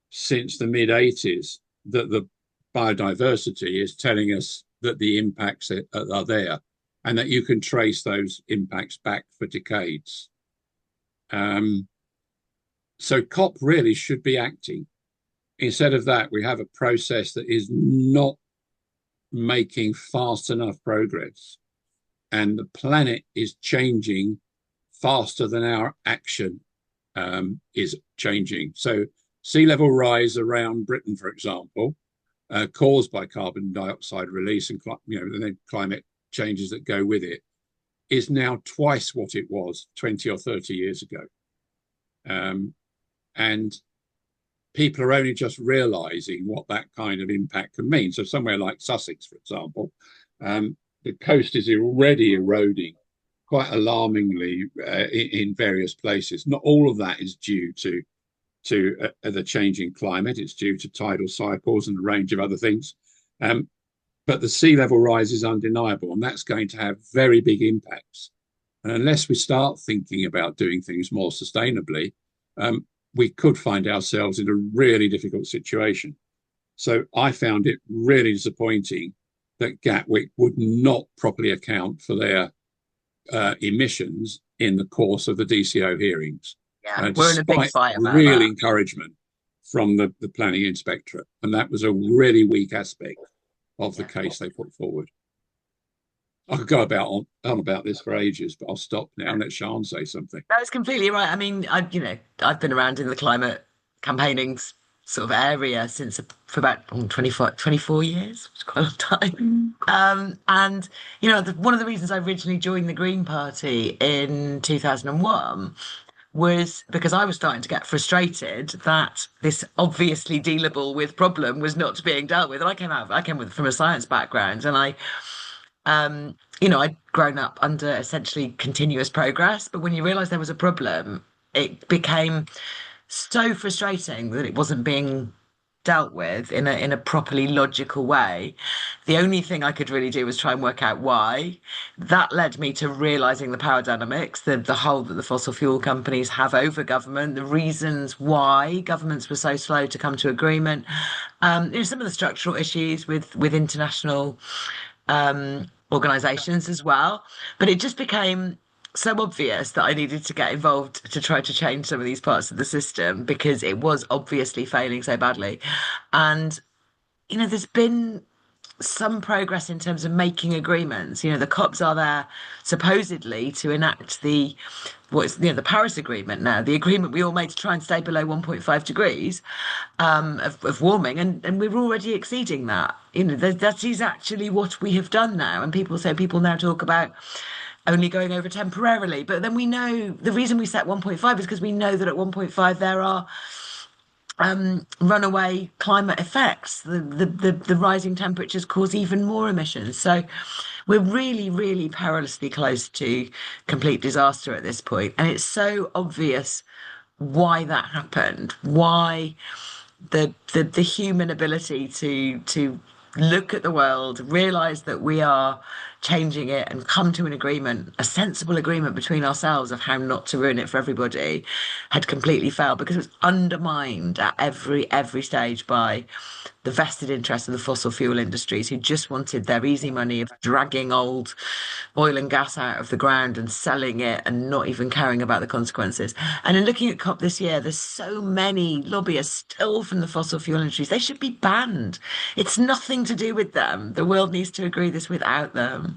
Speaker 4: since the mid-80s that the biodiversity is telling us that the impacts are there and that you can trace those impacts back for decades. So COP really should be acting. Instead of that, we have a process that is not making fast enough progress. And the planet is changing faster than our action is changing. So sea level rise around Britain, for example, caused by carbon dioxide release and then climate changes that go with it, is now twice what it was 20 or 30 years ago. And people are only just realizing what that kind of impact can mean. So somewhere like Sussex, for example, the coast is already eroding quite alarmingly in various places. Not all of that is due to the changing climate. It's due to tidal cycles and a range of other things. But the sea level rise is undeniable, and that's going to have very big impacts. And unless we start thinking about doing things more sustainably, we could find ourselves in a really difficult situation. So I found it really disappointing that Gatwick would not properly account for their emissions in the course of the DCO hearings.
Speaker 3: We're in a big fight about
Speaker 4: real
Speaker 3: that.
Speaker 4: encouragement from the planning inspectorate. And that was a really weak aspect of the case they put forward. I could go on about this for ages, but I'll stop now and let Sian say something.
Speaker 3: That's completely right. I mean, I've been around in the climate campaigning sort of area for about 24 years, which is quite a long time. And one of the reasons I originally joined the Green Party in 2001 was because I was starting to get frustrated that this obviously dealable with problem was not being dealt with. And I came from a science background, and I'd grown up under essentially continuous progress. But when you realise there was a problem, it became so frustrating that it wasn't being dealt with in a properly logical way. The only thing I could really do was try and work out why. That led me to realising the power dynamics, the hold that the fossil fuel companies have over government, the reasons why governments were so slow to come to agreement, some of the structural issues with international organisations as well. But it just became so obvious that I needed to get involved to try to change some of these parts of the system because it was obviously failing so badly. And, there's been some progress in terms of making agreements. The COPs are there supposedly to enact the Paris Agreement now, the agreement we all made to try and stay below 1.5 degrees of warming, and we're already exceeding that. That is actually what we have done now. And people now talk about only going over temporarily. But then we know the reason we set 1.5 is because we know that at 1.5 there are runaway climate effects. The rising temperatures cause even more emissions. So we're really, really perilously close to complete disaster at this point. And it's so obvious why that happened, why the human ability to look at the world, realize that we are changing it and come to an agreement, a sensible agreement between ourselves of how not to ruin it for everybody, had completely failed because it was undermined at every stage by the vested interests of the fossil fuel industries who just wanted their easy money of dragging old oil and gas out of the ground and selling it and not even caring about the consequences. And in looking at COP this year, there's so many lobbyists still from the fossil fuel industries. They should be banned. It's nothing to do with them. The world needs to agree this without them.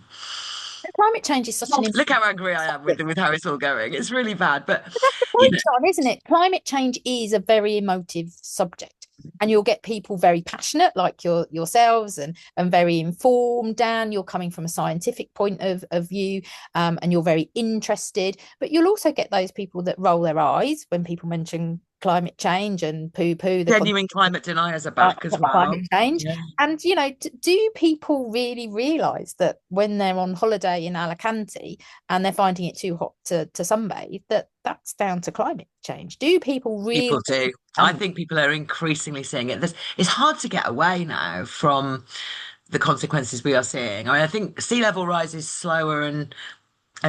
Speaker 2: Climate change is such an
Speaker 3: Look how angry I am with how it's all going. It's really bad. But
Speaker 2: that's the point, John, isn't it? Climate change is a very emotive subject, and you'll get people very passionate, like yourselves, and very informed. Dan, you're coming from a scientific point of view, and you're very interested. But you'll also get those people that roll their eyes when people mention climate change and poo-poo the
Speaker 3: genuine climate deniers are back as well.
Speaker 2: Climate change. Yeah. And do people really realize that when they're on holiday in Alicante and they're finding it too hot to sunbathe, that's down to climate change? Do people really?
Speaker 3: People do. I think people are increasingly seeing it. It's hard to get away now from the consequences we are seeing. I think sea level rise is slower and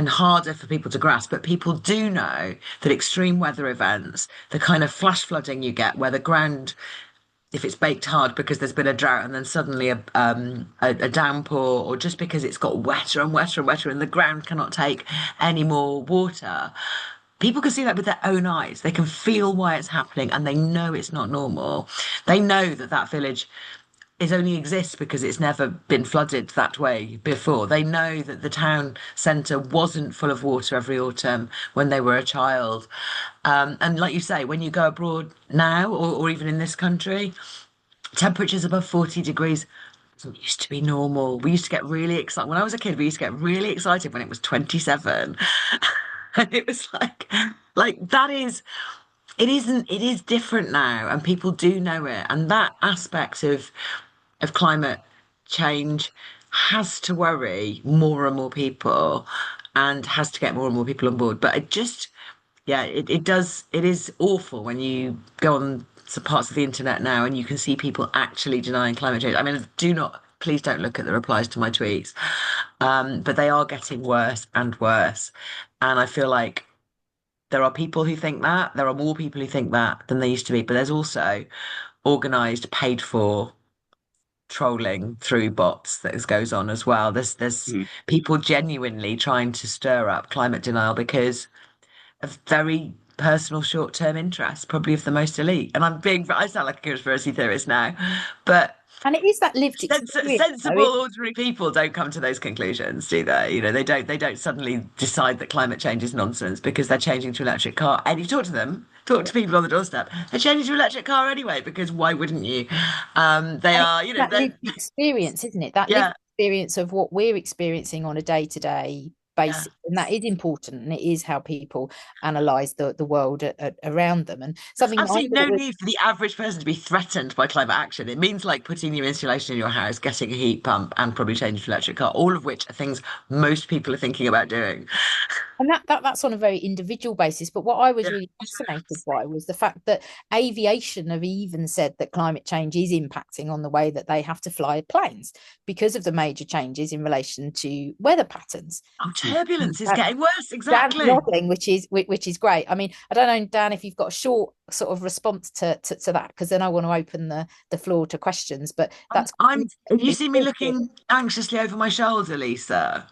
Speaker 3: harder for people to grasp, but people do know that extreme weather events, the kind of flash flooding you get where the ground, if it's baked hard because there's been a drought and then suddenly a downpour, or just because it's got wetter and wetter and wetter and the ground cannot take any more water, people can see that with their own eyes. They can feel why it's happening and they know it's not normal. They know that village only exists because it's never been flooded that way before. They know that the town centre wasn't full of water every autumn when they were a child. And like you say, when you go abroad now, or even in this country, temperatures above 40 degrees doesn't used to be normal. We used to get really excited. When I was a kid, we used to get really excited when it was 27. And it was like that is... It is different now, and people do know it. And that aspect of climate change has to worry more and more people and has to get more and more people on board. But it does. It is awful when you go on some parts of the internet now and you can see people actually denying climate change. I mean, please don't look at the replies to my tweets. But they are getting worse and worse. And I feel like there are people who think that. There are more people who think that than there used to be. But there's also organised, paid for trolling through bots that goes on as well. There's people genuinely trying to stir up climate denial because of very personal short-term interests, probably of the most elite. And I sound like a conspiracy theorist now, but
Speaker 2: and it is that lived experience.
Speaker 3: Sensible, ordinary people don't come to those conclusions, do they? They don't suddenly decide that climate change is nonsense because they're changing to electric car. And you talk to people on the doorstep, they're changing to electric car anyway, because why wouldn't you? They are,
Speaker 2: that lived experience, isn't it? That lived experience of what we're experiencing on a day-to-day basis, and that is important, and it is how people analyze the world around them. And something
Speaker 3: absolutely no need for the average person to be threatened by climate action. It means like putting new insulation in your house, getting a heat pump, and probably changing to electric car, all of which are things most people are thinking about doing.
Speaker 2: And that's on a very individual basis. But what I was really fascinated by was the fact that aviation have even said that climate change is impacting on the way that they have to fly planes because of the major changes in relation to weather patterns.
Speaker 3: Oh, turbulence is getting worse. Exactly.
Speaker 2: Nodding, which is great. I mean, I don't know, Dan, if you've got a short sort of response to that, because then I want to open the floor to questions. But that's
Speaker 3: you see me looking anxiously over my shoulder, Lisa.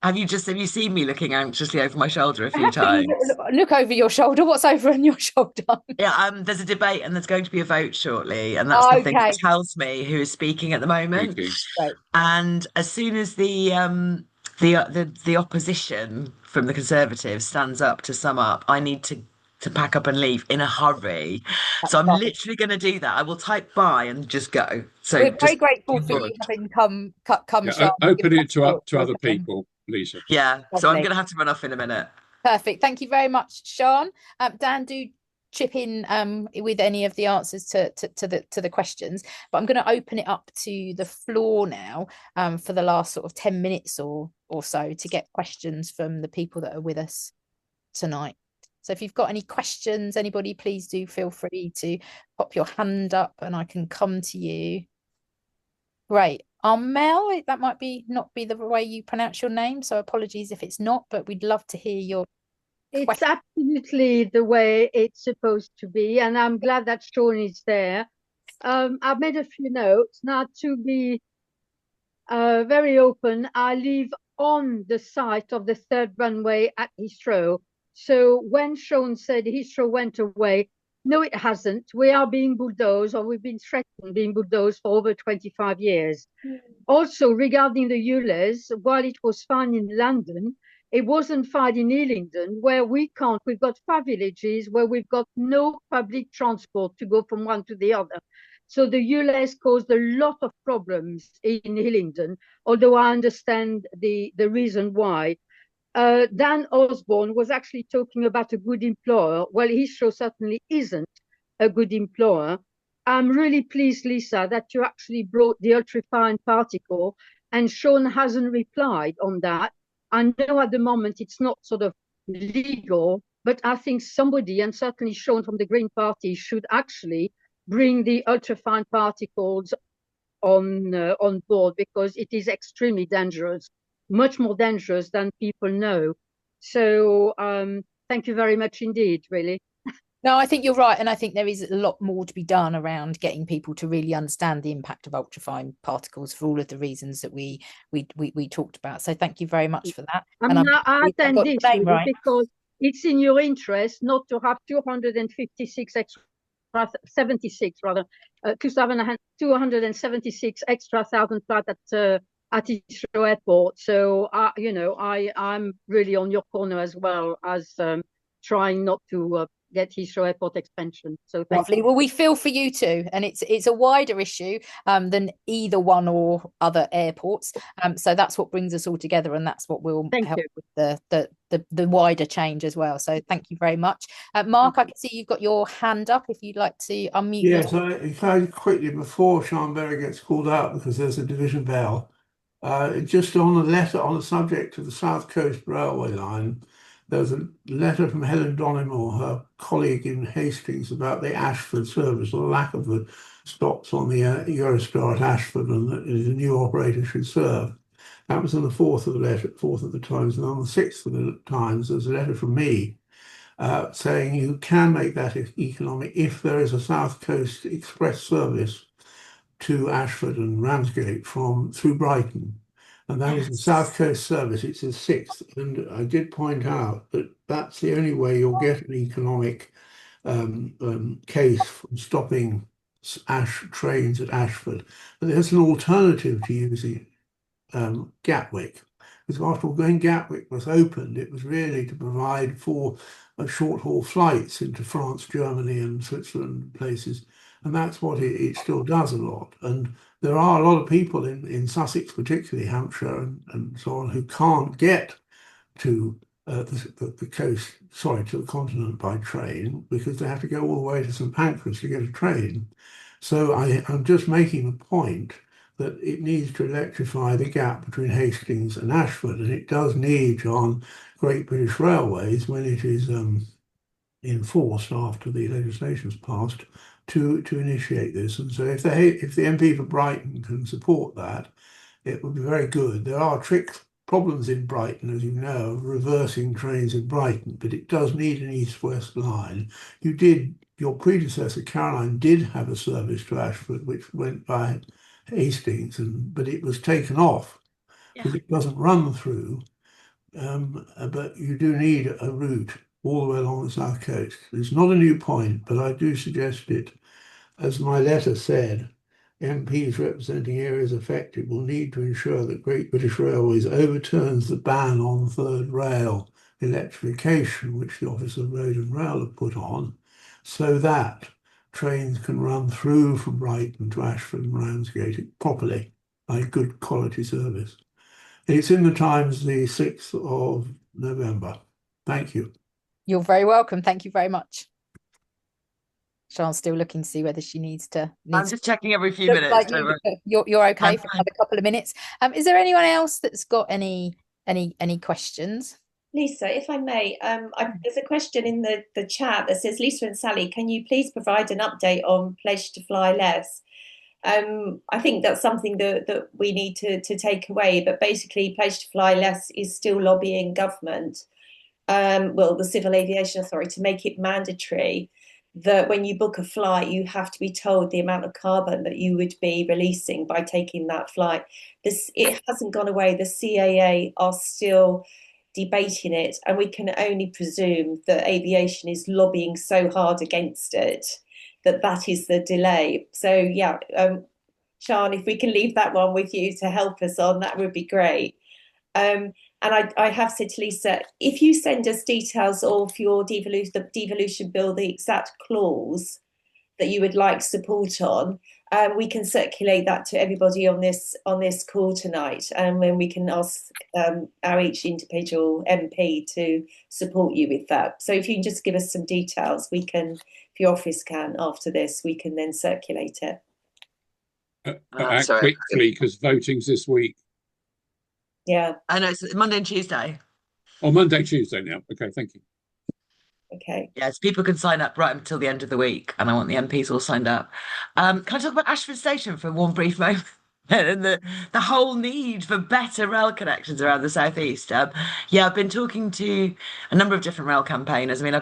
Speaker 3: Have you seen me looking anxiously over my shoulder a
Speaker 2: I
Speaker 3: few
Speaker 2: have seen
Speaker 3: times?
Speaker 2: you look over your shoulder. What's over on your shoulder?
Speaker 3: Yeah, there's a debate and there's going to be a vote shortly, and that's the thing that
Speaker 2: Okay,
Speaker 3: tells me who is speaking at the moment.
Speaker 4: Speaking.
Speaker 2: great.
Speaker 3: And as soon as the opposition from the Conservatives stands up to sum up, I need to pack up and leave in a hurry.
Speaker 2: That's
Speaker 3: So I'm
Speaker 2: fine.
Speaker 3: literally going to do that. I will type bye and just go. So
Speaker 2: We're very
Speaker 3: just
Speaker 2: grateful for you having come,
Speaker 4: Yeah,
Speaker 2: Sean.
Speaker 4: open it to
Speaker 2: Your
Speaker 4: other
Speaker 2: time.
Speaker 4: people, Lisa.
Speaker 3: yeah. So I'm
Speaker 2: Lovely.
Speaker 3: going to have to run off in a minute.
Speaker 2: Perfect. Thank you very much, Sean. Dan, do chip in with any of the answers to the questions, but I'm going to open it up to the floor now for the last sort of 10 minutes or so to get questions from the people that are with us tonight. So if you've got any questions, anybody, please do feel free to pop your hand up and I can come to you. Great. Mel, that might not be the way you pronounce your name, so apologies if it's not, but we'd love to hear your
Speaker 5: It's absolutely the way it's supposed to be, and I'm glad that Sean is there. I've made a few notes. Now, to be very open, I live on the site of the third runway at Heathrow. So when Sean said Heathrow went away, no, it hasn't. We are being bulldozed, or we've been threatened being bulldozed for over 25 years. Also, regarding the ULEZ, while it was fine in London, it wasn't fine in Hillingdon, where we've got 5 villages where we've got no public transport to go from one to the other. So the ULEZ caused a lot of problems in Hillingdon, although I understand the reason why. Dan Osborn was actually talking about a good employer. Well, Heathrow certainly isn't a good employer. I'm really pleased, Lisa, that you actually brought the ultrafine particle, and Sean hasn't replied on that. I know at the moment it's not sort of legal, but I think somebody, and certainly Sean from the Green Party, should actually bring the ultrafine particles on board, because it is extremely dangerous, much more dangerous than people know. So thank you very much indeed, really.
Speaker 2: No, I think you're right. And I think there is a lot more to be done around getting people to really understand the impact of ultrafine particles for all of the reasons that we talked about. So thank you very much for that.
Speaker 5: I attend this really,
Speaker 2: right,
Speaker 5: because it's in your interest not to have 256 extra 76 rather 276 extra thousand flights at Heathrow Airport. So I'm really on your corner as well as trying not to get Heathrow Airport expansion. So thank
Speaker 2: lovely.
Speaker 5: you.
Speaker 2: Well, we feel for you too, and it's a wider issue than either one or other airports. So that's what brings us all together, and that's what will help with the wider change as well. So thank you very much, Mark. I can see you've got your hand up. If you'd like to unmute.
Speaker 6: Yes, if I quickly before Sian Berry gets called out because there's a division bell. Just on the subject of the South Coast Railway line. There's a letter from Helen Donimore, her colleague in Hastings, about the Ashford service, or the lack of the stops on the Eurostar at Ashford, and that the new operator should serve. That was on the 4th of the Times, and on the 6th of the Times, there's a letter from me saying you can make that economic if there is a South Coast Express service to Ashford and Ramsgate through Brighton. And that is the South Coast service. It's the 6th. And I did point out that that's the only way you'll get an economic case from stopping trains at Ashford. But there's an alternative to using Gatwick. Because after all, when Gatwick was opened, it was really to provide for short-haul flights into France, Germany, and Switzerland and places. And that's what it still does a lot. And there are a lot of people in Sussex, particularly Hampshire and so on, who can't get to the coast, to the continent by train, because they have to go all the way to St Pancras to get a train. So I'm just making the point that it needs to electrify the gap between Hastings and Ashford, and it does need on Great British Railways, when it is enforced after the legislation is passed, to initiate this. And so if the MP for Brighton can support that, it would be very good. There are problems in Brighton, as you know, of reversing trains in Brighton, but it does need an east-west line. Your predecessor, Caroline, did have a service to Ashford, which went by Hastings, but it was taken off because it doesn't run through. but you do need a route all the way along the south coast. It's not a new point, but I do suggest it. As my letter said, MPs representing areas affected will need to ensure that Great British Railways overturns the ban on third rail electrification, which the Office of Road and Rail have put on, so that trains can run through from Brighton to Ashford and Ramsgate properly, like good quality service. It's in the Times the 6th of November. Thank you.
Speaker 2: You're very welcome. Thank you very much. Sean's still looking to see whether she needs to.
Speaker 3: I'm just checking every few minutes.
Speaker 2: Like you're okay for another couple of minutes. Is there anyone else that's got any questions?
Speaker 1: Lisa, if I may, there's a question in the chat that says, Lisa and Sally, can you please provide an update on Pledge to Fly Less? I think that's something that we need to take away, but basically Pledge to Fly Less is still lobbying government, the Civil Aviation Authority, to make it mandatory that when you book a flight, you have to be told the amount of carbon that you would be releasing by taking that flight. It hasn't gone away. The CAA are still debating it, and we can only presume that aviation is lobbying so hard against it that is the delay. So yeah, Sian, if we can leave that one with you to help us on, that would be great. And I have said to Lisa, if you send us details of your devolution bill, the exact clause that you would like support on, we can circulate that to everybody on this call tonight, and then we can ask our each individual MP to support you with that. So if you can just give us some details, we can, if your office can, after this, we can then circulate it.
Speaker 4: Act quickly, because voting's this week.
Speaker 1: Yeah.
Speaker 3: I know, it's Monday and Tuesday.
Speaker 4: Oh, Monday, Tuesday now. Okay, thank you.
Speaker 1: Okay.
Speaker 3: Yes, people can sign up right until the end of the week, and I want the MPs all signed up. Can I talk about Ashford Station for one brief moment? And the whole need for better rail connections around the southeast. I've been talking to a number of different rail campaigners. I mean,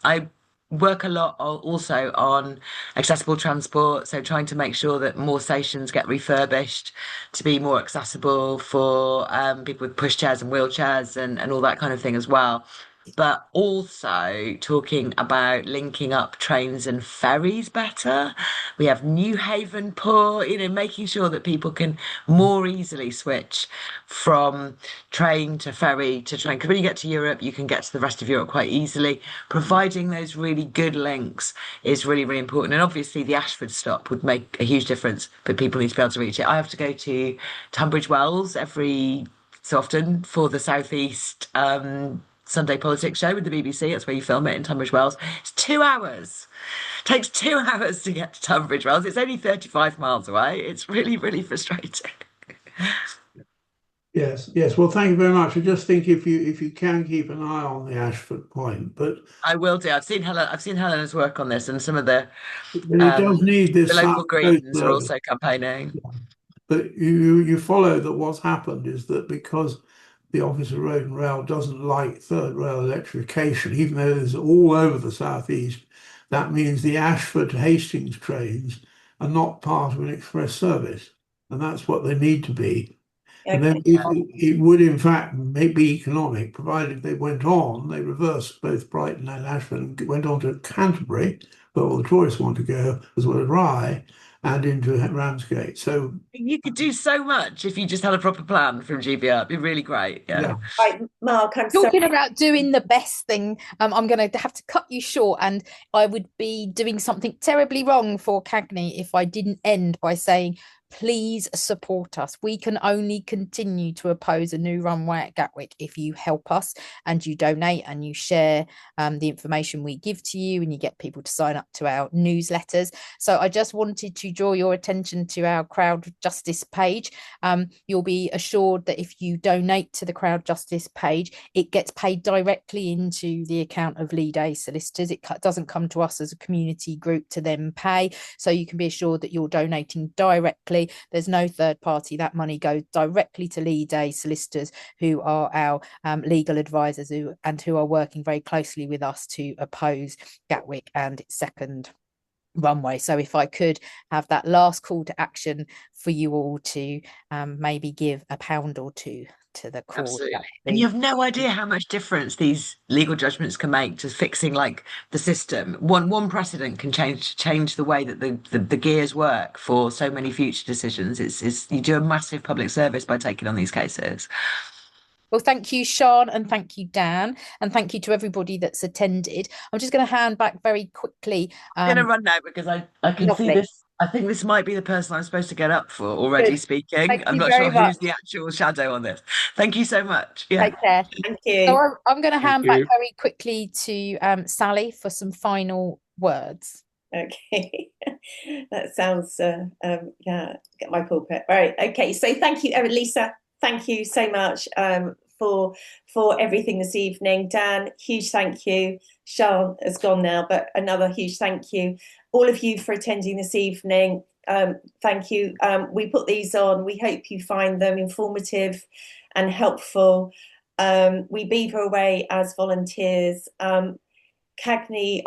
Speaker 3: I work a lot also on accessible transport, so trying to make sure that more stations get refurbished to be more accessible for people with pushchairs and wheelchairs and all that kind of thing as well. But also talking about linking up trains and ferries better. We have Newhaven Port, making sure that people can more easily switch from train to ferry to train. Because when you get to Europe, you can get to the rest of Europe quite easily. Providing those really good links is really, really important. And obviously the Ashford stop would make a huge difference, but people need to be able to reach it. I have to go to Tunbridge Wells every so often for the Southeast Sunday Politics show with the BBC. That's where you film it, in Tunbridge Wells. It's 2 hours. It takes 2 hours to get to Tunbridge Wells. It's only 35 miles away. It's really, really frustrating.
Speaker 6: Yes. Well, thank you very much. I just think if you can keep an eye on the Ashford point, but
Speaker 3: I will do. I've seen Helena's work on this, and some of the
Speaker 6: it does need this.
Speaker 3: The local Greens are also campaigning.
Speaker 6: Yeah. But you follow that what's happened is that because the Office of Road and Rail doesn't like third rail electrification, even though it's all over the southeast, that means the Ashford to Hastings trains are not part of an express service, and that's what they need to be. Okay. And then it would in fact be economic, provided they went on, they reversed both Brighton and Ashford and went on to Canterbury, where all the tourists want to go, as well as Rye, and into Ramsgate. So
Speaker 3: you could do so much if you just had a proper plan from GBR. It'd be really great. Yeah.
Speaker 1: Right, Mark, I'm
Speaker 2: talking about doing the best thing. I'm going to have to cut you short, and I would be doing something terribly wrong for CAGNE if I didn't end by saying, please support us. We can only continue to oppose a new runway at Gatwick if you help us and you donate and you share the information we give to you, and you get people to sign up to our newsletters. So I just wanted to draw your attention to our Crowd Justice page. You'll be assured that if you donate to the Crowd Justice page, it gets paid directly into the account of Lead A solicitors. It doesn't come to us as a community group to then pay. So you can be assured that you're donating directly. There's no third party. That money goes directly to Lead A solicitors, who are our legal advisors who are working very closely with us to oppose Gatwick and its second runway. So if I could have that last call to action for you all to maybe give £1 or £2 to the cause.
Speaker 3: Absolutely. And you have no idea how much difference these legal judgments can make to fixing like the system. One precedent can change the way that the gears work for so many future decisions. It's you do a massive public service by taking on these cases.
Speaker 2: Well, thank you, Sian, and thank you, Dan, and thank you to everybody that's attended. I'm just going to hand back very quickly.
Speaker 3: I'm going to run now because I can see
Speaker 2: Lovely.
Speaker 3: this. I think this might be the person I'm supposed to get up for already
Speaker 2: Good.
Speaker 3: speaking.
Speaker 2: Thank
Speaker 3: I'm
Speaker 2: you
Speaker 3: not
Speaker 2: very
Speaker 3: sure
Speaker 2: much.
Speaker 3: who's the actual shadow on this. Thank you so much. Yeah.
Speaker 2: Take care.
Speaker 1: Thank
Speaker 2: So
Speaker 1: you.
Speaker 2: I'm going to hand
Speaker 4: Thank
Speaker 2: back
Speaker 4: you.
Speaker 2: very quickly to Sally for some final words.
Speaker 1: Okay, that sounds yeah, get my pulpit. Right. Okay, so thank you, Lisa. Thank you so much for everything this evening. Dan, huge thank you. Sian has gone now, but another huge thank you. All of you for attending this evening. Thank you. We put these on. We hope you find them informative and helpful. We beaver away as volunteers. CAGNE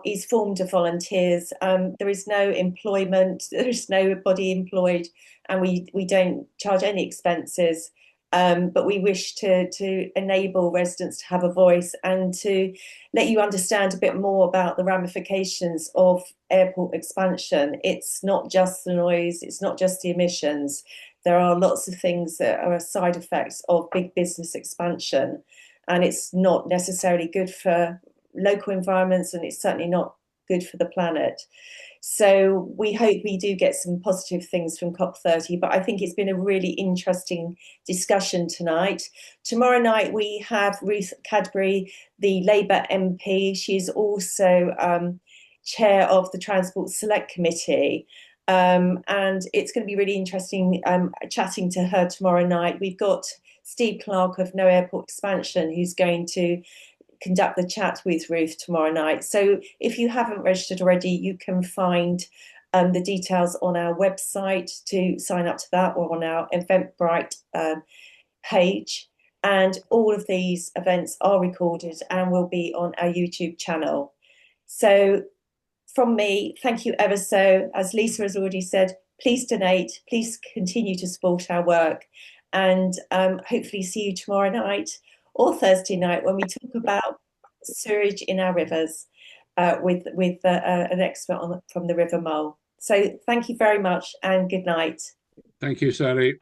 Speaker 1: is formed of volunteers. There is no employment, there is nobody employed, and we don't charge any expenses. But we wish to enable residents to have a voice and to let you understand a bit more about the ramifications of airport expansion. It's not just the noise, it's not just the emissions. There are lots of things that are side effects of big business expansion, and it's not necessarily good for local environments, and it's certainly not good for the planet. So we hope we do get some positive things from COP30, but I think it's been a really interesting discussion tonight. Tomorrow night we have Ruth Cadbury, the Labour MP. She's also chair of the Transport Select Committee. And it's going to be really interesting chatting to her tomorrow night. We've got Steve Clark of No Airport Expansion, who's going to conduct the chat with Ruth tomorrow night. So if you haven't registered already, you can find the details on our website to sign up to that, or on our Eventbrite page. And all of these events are recorded and will be on our YouTube channel. So from me, thank you ever so. As Lisa has already said, please donate, please continue to support our work, and hopefully see you tomorrow night or Thursday night when we talk about sewage in our rivers with an expert from the River Mole. So thank you very much and good night.
Speaker 4: Thank you, Sally.